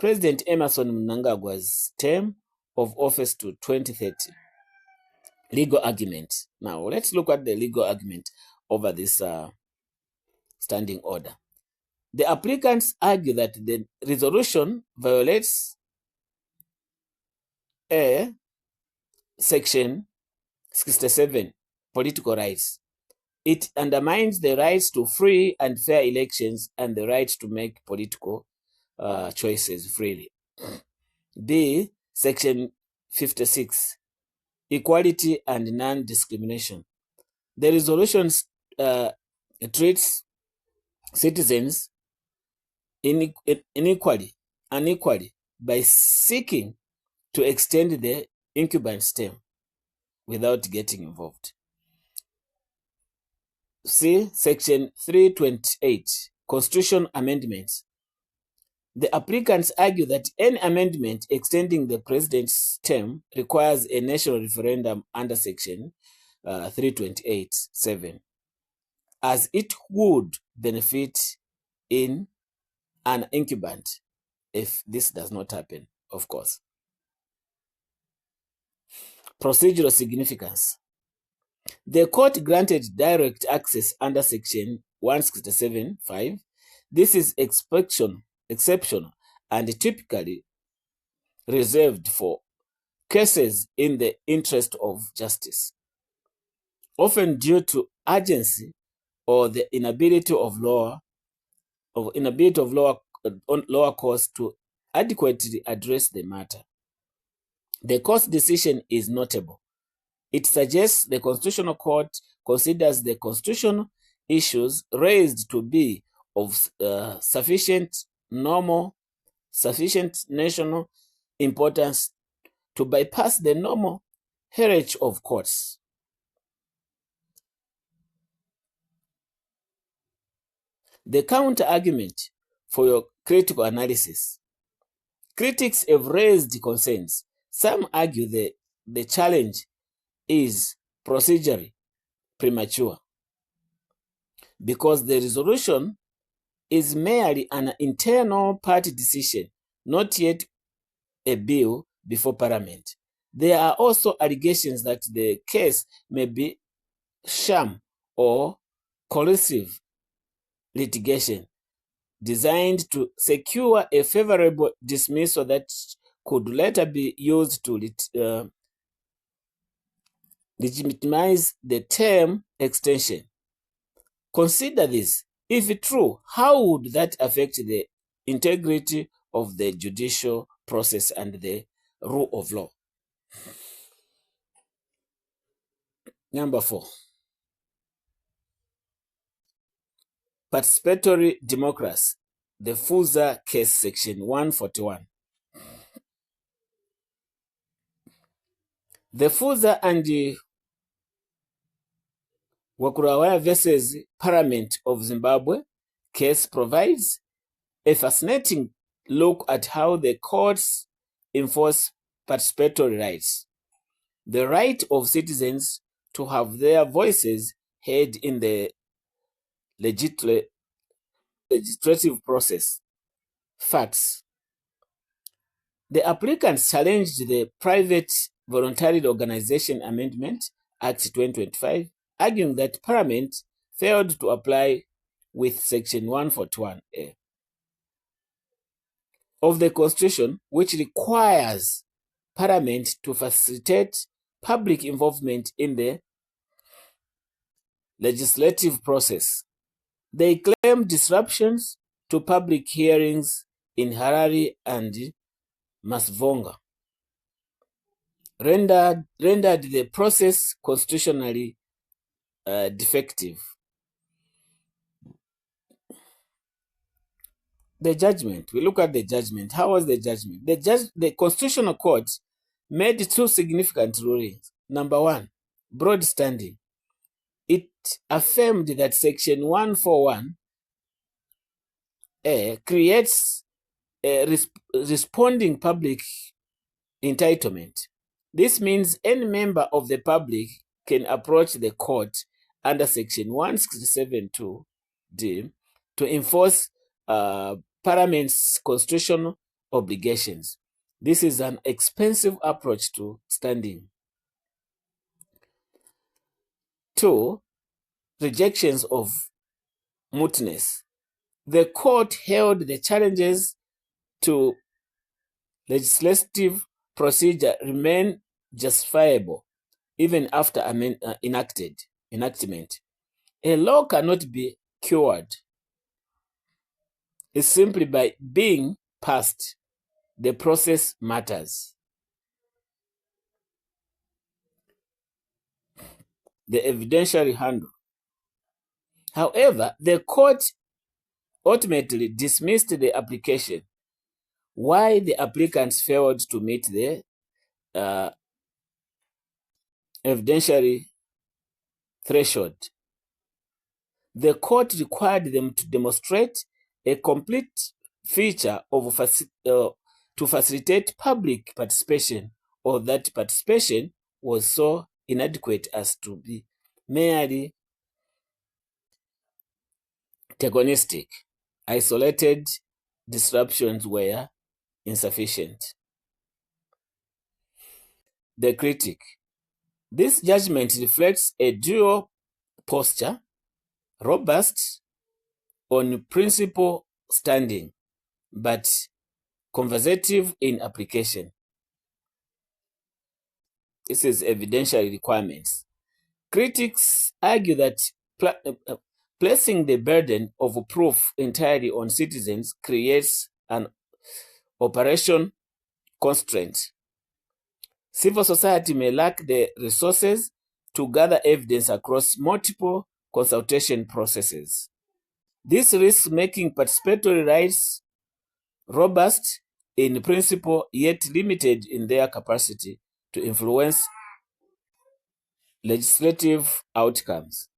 President Emerson Mnangagwa's term of office to 2030. Legal argument. Now, let's look at the legal argument over this standing order. The applicants argue that the resolution violates Section 67, political rights. It undermines the rights to free and fair elections and the right to make political choices freely. B. Section 56, equality and non-discrimination. The resolution treats citizens unequally by seeking to extend the incumbent term without getting involved. See Section 328, Constitution Amendments. The applicants argue that any amendment extending the president's term requires a national referendum under Section 328(7), as it would benefit in an incumbent if this does not happen, of course. Procedural significance. The court granted direct access under Section 167(5). This is exceptional and typically reserved for cases in the interest of justice, often due to urgency or the inability of lower courts to adequately address the matter. The court's decision is notable. It suggests the Constitutional Court considers the constitutional issues raised to be of sufficient national importance to bypass the normal hierarchy of courts. The counter-argument for your critical analysis. Critics have raised concerns. Some argue the challenge is procedurally premature because the resolution is merely an internal party decision, not yet a bill before Parliament. There are also allegations that the case may be sham or coercive litigation designed to secure a favorable dismissal that could later be used to legitimize the term extension. Consider this. If true, how would that affect the integrity of the judicial process and the rule of law? Number 4. Participatory democracy. The Fuza case, Section 141. The Fuza and Wakurawaya versus Parliament of Zimbabwe case provides a fascinating look at how the courts enforce participatory rights. The right of citizens to have their voices heard in the legislative process. Facts. The applicants challenged the Private Voluntary Organization Amendment Act 2025, arguing that Parliament failed to apply with Section 141A of the Constitution, which requires Parliament to facilitate public involvement in the legislative process. They claim disruptions to public hearings in Harare and Masvonga rendered the process constitutionally defective. The judgment. We look at the judgment. How was the judgment? The Constitutional Court made 2 significant rulings. Number 1, broad standing. It affirmed that Section 141A creates a responding public entitlement. This means any member of the public can approach the court under Section 167(2)(d) to enforce Parliament's constitutional obligations. This is an expensive approach to standing. 2. Rejections of mootness. The court held the challenges to legislative procedure remain justifiable even after enactment. A law cannot be cured. It's simply by being passed. The process matters. The evidentiary handle. However, the court ultimately dismissed the application. Why? The applicants failed to meet the evidentiary threshold. The court required them to demonstrate a complete feature of to facilitate public participation, or that participation was so inadequate as to be merely antagonistic. Isolated disruptions were insufficient. The critic. This judgment reflects a dual posture: robust on principle standing, but conservative in application. This is evidentiary requirements. Critics argue that placing the burden of proof entirely on citizens creates an operation constraint. Civil society may lack the resources to gather evidence across multiple consultation processes. This risks making participatory rights robust in principle, yet limited in their capacity to influence legislative outcomes.